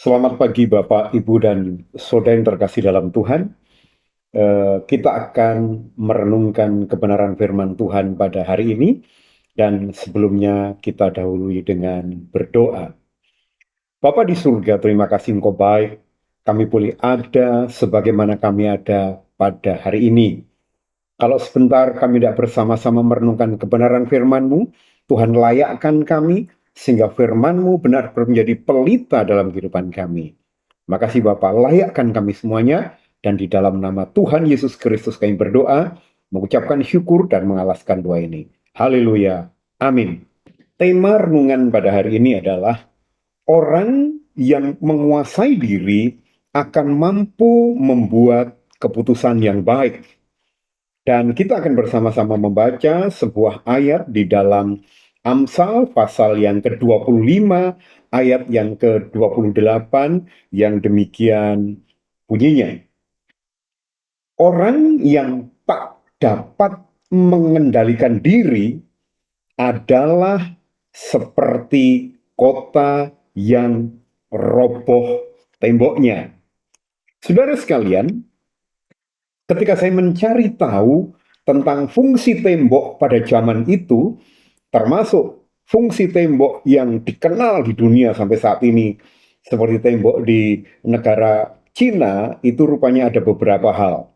Selamat pagi Bapak, Ibu, dan Saudara yang terkasih dalam Tuhan. Kita akan merenungkan kebenaran firman Tuhan pada hari ini. Dan sebelumnya kita dahului dengan berdoa. Bapa di surga, terima kasih Engkau baik. Kami boleh ada sebagaimana kami ada pada hari ini. Kalau sebentar kami tidak bersama-sama merenungkan kebenaran firman-Mu, Tuhan layakkan kami sehingga firman-Mu benar-benar menjadi pelita dalam kehidupan kami. Makasih Bapak, layakkan kami semuanya, dan di dalam nama Tuhan Yesus Kristus kami berdoa, mengucapkan syukur dan mengalaskan doa ini. Haleluya. Amin. Tema renungan pada hari ini adalah orang yang menguasai diri akan mampu membuat keputusan yang baik. Dan kita akan bersama-sama membaca sebuah ayat di dalam Amsal pasal yang ke-25, ayat yang ke-28, yang demikian bunyinya. Orang yang tak dapat mengendalikan diri adalah seperti kota yang roboh temboknya. Saudara sekalian, ketika saya mencari tahu tentang fungsi tembok pada zaman itu, termasuk fungsi tembok yang dikenal di dunia sampai saat ini, seperti tembok di negara Cina, itu rupanya ada beberapa hal.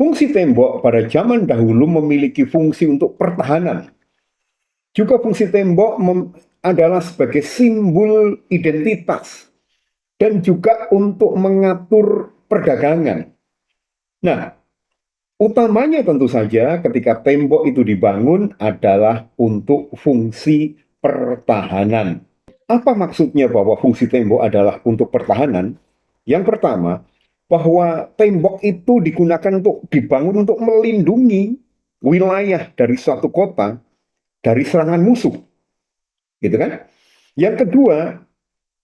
Fungsi tembok pada zaman dahulu memiliki fungsi untuk pertahanan. Juga fungsi tembok adalah sebagai simbol identitas dan juga untuk mengatur perdagangan. Nah, utamanya tentu saja ketika tembok itu dibangun adalah untuk fungsi pertahanan. Apa maksudnya bahwa fungsi tembok adalah untuk pertahanan? Yang pertama, bahwa tembok itu digunakan untuk dibangun untuk melindungi wilayah dari suatu kota dari serangan musuh. Gitu kan? Yang kedua,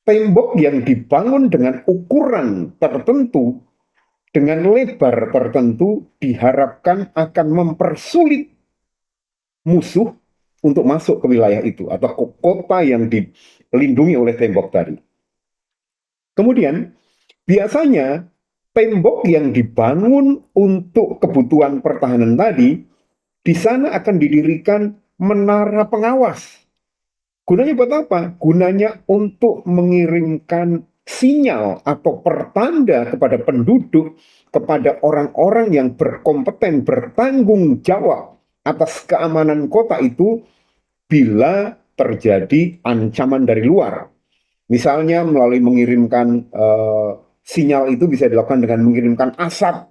tembok yang dibangun dengan ukuran tertentu, dengan lebar tertentu, diharapkan akan mempersulit musuh untuk masuk ke wilayah itu atau ke kota yang dilindungi oleh tembok tadi. Kemudian, biasanya tembok yang dibangun untuk kebutuhan pertahanan tadi, di sana akan didirikan menara pengawas. Gunanya buat apa? Gunanya untuk mengirimkan sinyal atau pertanda kepada penduduk, kepada orang-orang yang berkompeten, bertanggung jawab atas keamanan kota itu bila terjadi ancaman dari luar. Misalnya melalui mengirimkan sinyal itu bisa dilakukan dengan mengirimkan asap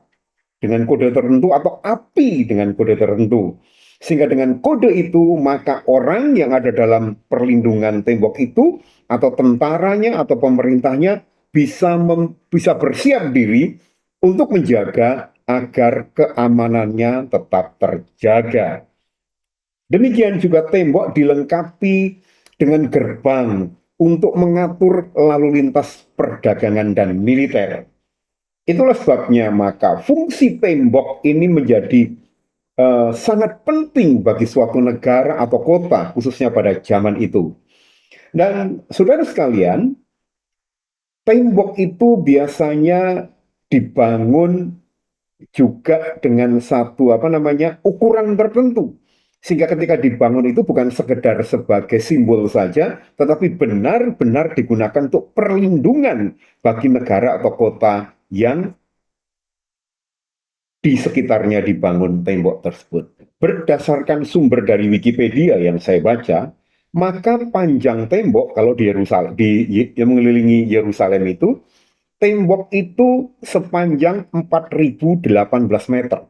dengan kode tertentu atau api dengan kode tertentu. Sehingga dengan kode itu maka orang yang ada dalam perlindungan tembok itu atau tentaranya atau pemerintahnya bisa bersiap diri untuk menjaga agar keamanannya tetap terjaga. Demikian juga tembok dilengkapi dengan gerbang untuk mengatur lalu lintas perdagangan dan militer. Itulah sebabnya maka fungsi tembok ini menjadi sangat penting bagi suatu negara atau kota, khususnya pada zaman itu. Dan saudara sekalian, tembok itu biasanya dibangun juga dengan satu ukuran tertentu. Sehingga ketika dibangun itu bukan sekedar sebagai simbol saja, tetapi benar-benar digunakan untuk perlindungan bagi negara atau kota yang di sekitarnya dibangun tembok tersebut. Berdasarkan sumber dari Wikipedia yang saya baca, maka panjang tembok kalau di Yerusalem, yang mengelilingi Yerusalem itu, tembok itu sepanjang 4.018 meter.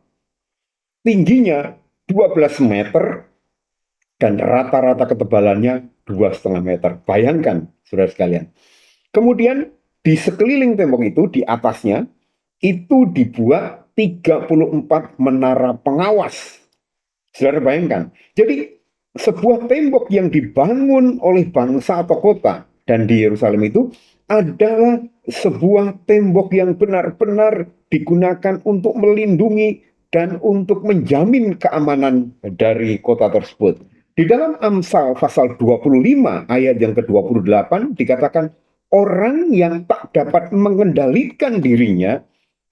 Tingginya 12 meter dan rata-rata ketebalannya 2,5 meter. Bayangkan, saudara sekalian. Kemudian di sekeliling tembok itu, di atasnya, itu dibuat 34 menara pengawas. Saudara bayangkan. Jadi sebuah tembok yang dibangun oleh bangsa atau kota dan di Yerusalem itu adalah sebuah tembok yang benar-benar digunakan untuk melindungi dan untuk menjamin keamanan dari kota tersebut. Di dalam Amsal pasal 25 ayat yang ke-28 dikatakan orang yang tak dapat mengendalikan dirinya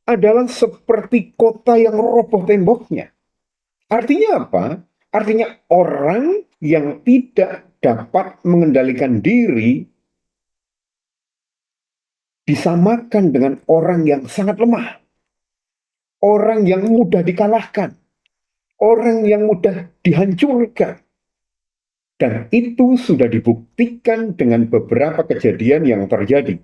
adalah seperti kota yang roboh temboknya. Artinya apa? Artinya orang yang tidak dapat mengendalikan diri disamakan dengan orang yang sangat lemah, orang yang mudah dikalahkan, orang yang mudah dihancurkan. Dan itu sudah dibuktikan dengan beberapa kejadian yang terjadi.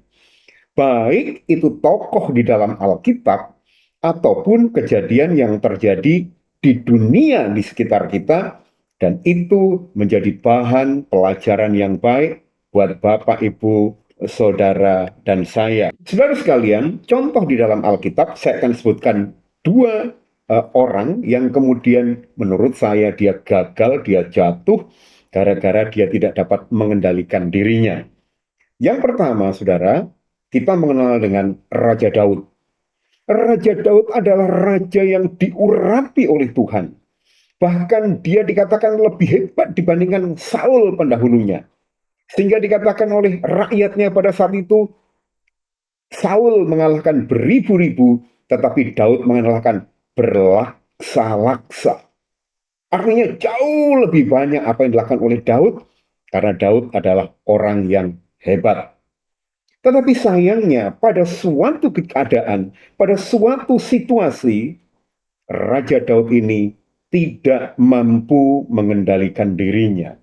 Baik itu tokoh di dalam Alkitab ataupun kejadian yang terjadi di dunia di sekitar kita, dan itu menjadi bahan pelajaran yang baik buat Bapak, Ibu, Saudara, dan saya. Saudara sekalian, contoh di dalam Alkitab, saya akan sebutkan dua orang yang kemudian menurut saya dia gagal, dia jatuh, gara-gara dia tidak dapat mengendalikan dirinya. Yang pertama, saudara, kita mengenal dengan Raja Daud. Raja Daud adalah raja yang diurapi oleh Tuhan. Bahkan dia dikatakan lebih hebat dibandingkan Saul pendahulunya. Sehingga dikatakan oleh rakyatnya pada saat itu, Saul mengalahkan beribu-ribu, tetapi Daud mengalahkan berlaksa-laksa. Artinya jauh lebih banyak apa yang dilakukan oleh Daud, karena Daud adalah orang yang hebat. Tetapi sayangnya pada suatu keadaan, pada suatu situasi, Raja Daud ini tidak mampu mengendalikan dirinya.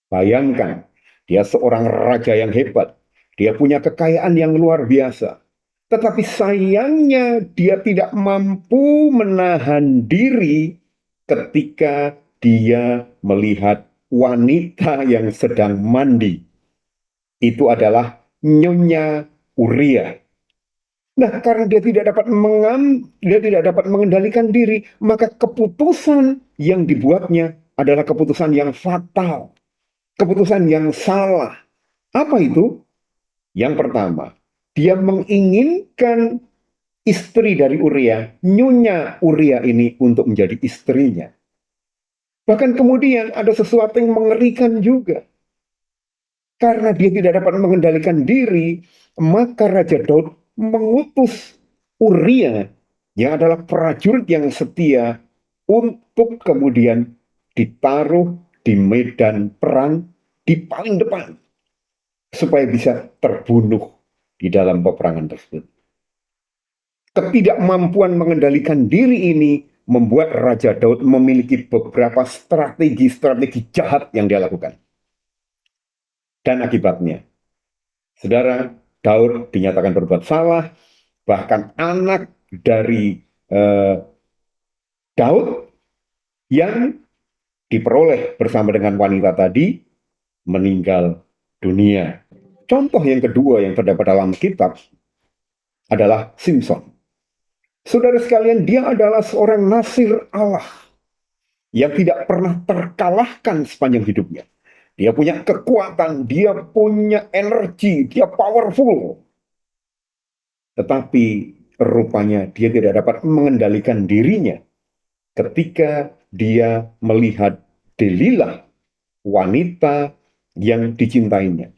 Bayangkan, dia seorang raja yang hebat, dia punya kekayaan yang luar biasa. Tetapi sayangnya dia tidak mampu menahan diri ketika dia melihat wanita yang sedang mandi. Itu adalah Nyonya Uria. Nah, karena dia tidak dapat mengendalikan diri, maka keputusan yang dibuatnya adalah keputusan yang fatal, keputusan yang salah. Apa itu? Yang pertama, dia menginginkan istri dari Uria, Nyonya Uria ini untuk menjadi istrinya. Bahkan kemudian ada sesuatu yang mengerikan juga. Karena dia tidak dapat mengendalikan diri, maka Raja Daud mengutus Uria yang adalah prajurit yang setia untuk kemudian ditaruh di medan perang di paling depan supaya bisa terbunuh di dalam peperangan tersebut. Ketidakmampuan mengendalikan diri ini membuat Raja Daud memiliki beberapa strategi jahat yang dia lakukan. Dan akibatnya, saudara, Daud dinyatakan berbuat salah, bahkan anak dari Daud yang diperoleh bersama dengan wanita tadi meninggal dunia. Contoh yang kedua yang terdapat dalam kitab adalah Simson. Saudara sekalian, dia adalah seorang nasir Allah yang tidak pernah terkalahkan sepanjang hidupnya. Dia punya kekuatan, dia punya energi, dia powerful. Tetapi rupanya dia tidak dapat mengendalikan dirinya ketika dia melihat Delilah, wanita yang dicintainya.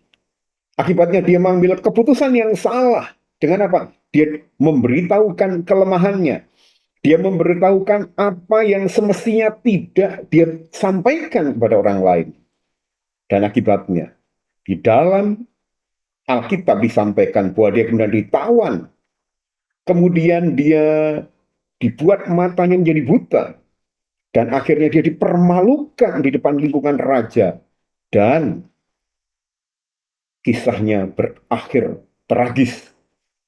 Akibatnya dia mengambil keputusan yang salah. Dengan apa? Dia memberitahukan kelemahannya. Dia memberitahukan apa yang semestinya tidak dia sampaikan kepada orang lain. Dan akibatnya, di dalam Alkitab disampaikan bahwa dia kemudian ditawan. Kemudian dia dibuat matanya menjadi buta. Dan akhirnya dia dipermalukan di depan lingkungan raja. Dan kisahnya berakhir tragis.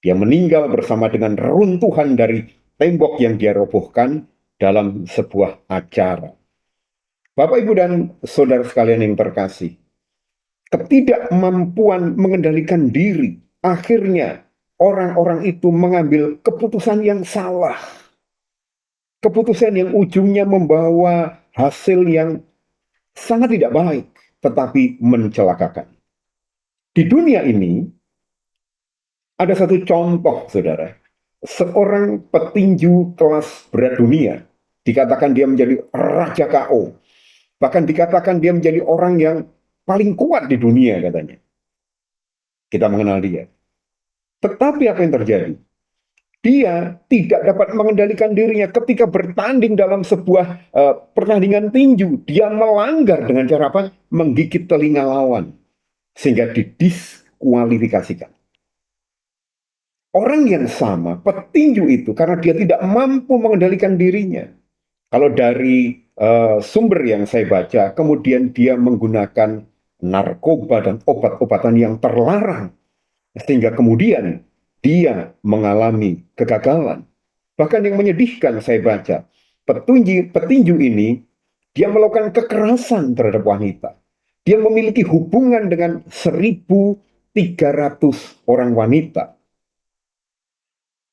Dia meninggal bersama dengan reruntuhan dari tembok yang dia robohkan dalam sebuah acara. Bapak, Ibu, dan saudara sekalian yang terkasih, ketidakmampuan mengendalikan diri, akhirnya orang-orang itu mengambil keputusan yang salah. Keputusan yang ujungnya membawa hasil yang sangat tidak baik, tetapi mencelakakan. Di dunia ini, ada satu contoh, saudara. Seorang petinju kelas berat dunia, dikatakan dia menjadi raja KO. Bahkan dikatakan dia menjadi orang yang paling kuat di dunia katanya. Kita mengenal dia. Tetapi apa yang terjadi? Dia tidak dapat mengendalikan dirinya ketika bertanding dalam sebuah pertandingan tinju. Dia melanggar dengan cara apa? Menggigit telinga lawan. Sehingga didiskualifikasikan. Orang yang sama, petinju itu, karena dia tidak mampu mengendalikan dirinya. Kalau dari sumber yang saya baca, kemudian dia menggunakan narkoba dan obat-obatan yang terlarang. Sehingga kemudian dia mengalami kegagalan. Bahkan yang menyedihkan saya baca, petinju ini, dia melakukan kekerasan terhadap wanita. Dia memiliki hubungan dengan 1.300 orang wanita.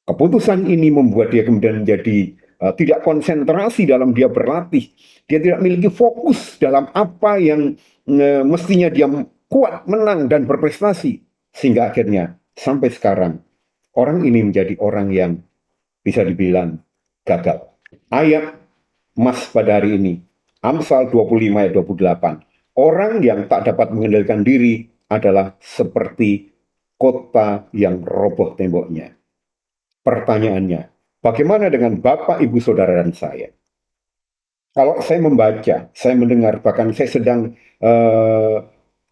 Keputusan ini membuat dia kemudian menjadi tidak konsentrasi dalam dia berlatih. Dia tidak memiliki fokus dalam apa yang mestinya dia kuat, menang, dan berprestasi. Sehingga akhirnya sampai sekarang orang ini menjadi orang yang bisa dibilang gagal. Ayat Mas pada hari ini, Amsal 25 ayat 28. Orang yang tak dapat mengendalikan diri adalah seperti kota yang roboh temboknya. Pertanyaannya, bagaimana dengan Bapak, Ibu, Saudara, dan saya? Kalau saya membaca, saya mendengar, bahkan saya sedang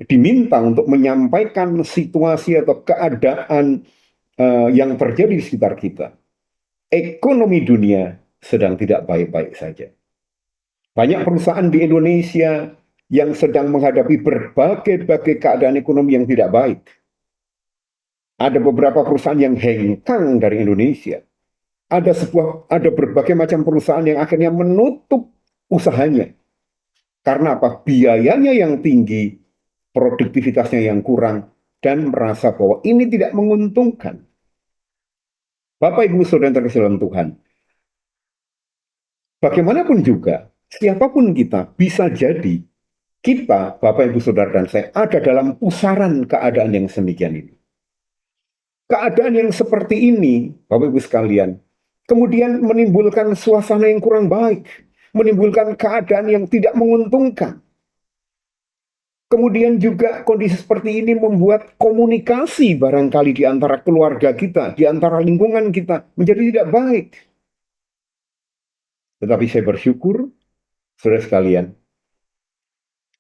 diminta untuk menyampaikan situasi atau keadaan yang terjadi di sekitar kita. Ekonomi dunia sedang tidak baik-baik saja. Banyak perusahaan di Indonesia yang sedang menghadapi berbagai keadaan ekonomi yang tidak baik. Ada beberapa perusahaan yang hengkang dari Indonesia. Ada berbagai macam perusahaan yang akhirnya menutup usahanya. Karena apa? Biayanya yang tinggi, produktivitasnya yang kurang, dan merasa bahwa ini tidak menguntungkan. Bapak, Ibu, Saudara yang terkasih dalam Tuhan, bagaimanapun juga, siapapun kita, bisa jadi kita, Bapak, Ibu, Saudara, dan saya, ada dalam pusaran keadaan yang semikian ini. Keadaan yang seperti ini, Bapak Ibu sekalian, kemudian menimbulkan suasana yang kurang baik, menimbulkan keadaan yang tidak menguntungkan. Kemudian juga kondisi seperti ini membuat komunikasi barangkali di antara keluarga kita, di antara lingkungan kita menjadi tidak baik. Tetapi saya bersyukur, saudara sekalian,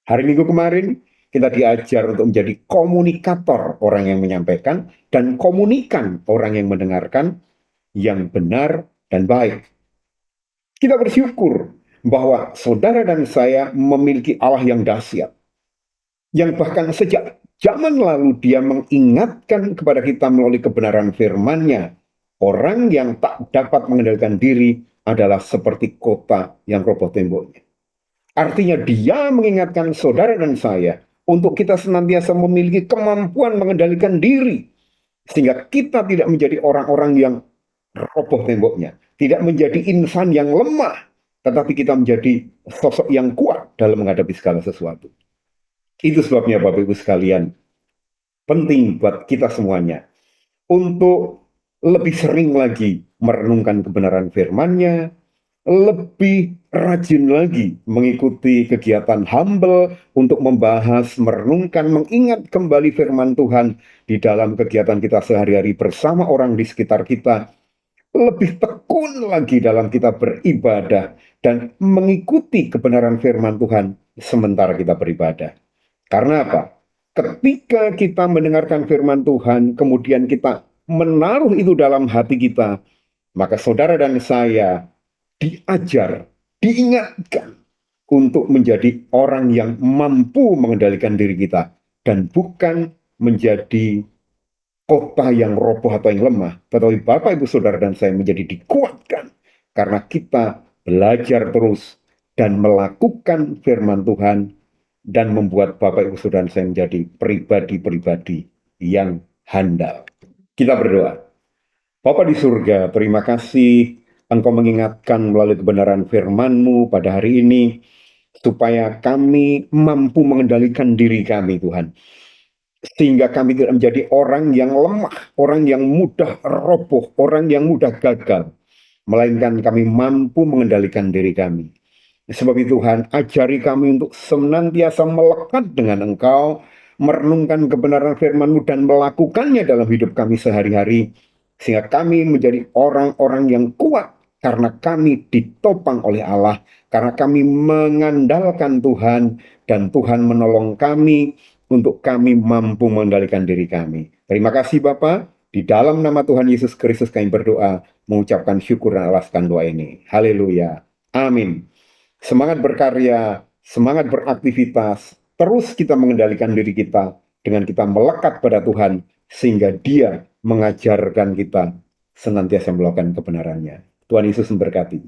hari Minggu kemarin kita diajar untuk menjadi komunikator orang yang menyampaikan dan komunikan orang yang mendengarkan yang benar dan baik. Kita bersyukur bahwa saudara dan saya memiliki Allah yang dahsyat, yang bahkan sejak zaman lalu dia mengingatkan kepada kita melalui kebenaran firman-Nya. Orang yang tak dapat mengendalikan diri adalah seperti kota yang roboh temboknya. Artinya dia mengingatkan saudara dan saya untuk kita senantiasa memiliki kemampuan mengendalikan diri. Sehingga kita tidak menjadi orang-orang yang roboh temboknya. Tidak menjadi insan yang lemah. Tetapi kita menjadi sosok yang kuat dalam menghadapi segala sesuatu. Itu sebabnya Bapak Ibu sekalian, penting buat kita semuanya untuk lebih sering lagi merenungkan kebenaran firman-Nya, lebih rajin lagi mengikuti kegiatan humble untuk membahas, merenungkan, mengingat kembali firman Tuhan di dalam kegiatan kita sehari-hari bersama orang di sekitar kita, lebih tekun lagi dalam kita beribadah dan mengikuti kebenaran firman Tuhan sementara kita beribadah. Karena apa? Ketika kita mendengarkan firman Tuhan, kemudian kita menaruh itu dalam hati kita, maka saudara dan saya diajar, diingatkan untuk menjadi orang yang mampu mengendalikan diri kita dan bukan menjadi kota yang roboh atau yang lemah. Tetapi Bapak, Ibu, Saudara, dan saya menjadi dikuatkan karena kita belajar terus dan melakukan firman Tuhan dan membuat Bapak, Ibu, Saudara, dan saya menjadi pribadi-pribadi yang handal. Kita berdoa. Bapa di surga, terima kasih Engkau mengingatkan melalui kebenaran firman-Mu pada hari ini, supaya kami mampu mengendalikan diri kami, Tuhan. Sehingga kami tidak menjadi orang yang lemah, orang yang mudah roboh, orang yang mudah gagal. Melainkan kami mampu mengendalikan diri kami. Sebab itu Tuhan, ajari kami untuk senantiasa melekat dengan Engkau, merenungkan kebenaran firman-Mu dan melakukannya dalam hidup kami sehari-hari, sehingga kami menjadi orang-orang yang kuat karena kami ditopang oleh Allah, karena kami mengandalkan Tuhan, dan Tuhan menolong kami untuk kami mampu mengendalikan diri kami. Terima kasih Bapa. Di dalam nama Tuhan Yesus Kristus kami berdoa, mengucapkan syukur dan alaskan doa ini. Haleluya. Amin. Semangat berkarya, semangat beraktivitas, terus kita mengendalikan diri kita dengan kita melekat pada Tuhan, sehingga Dia mengajarkan kita senantiasa melakukan kebenarannya. Tuhan Yesus memberkati.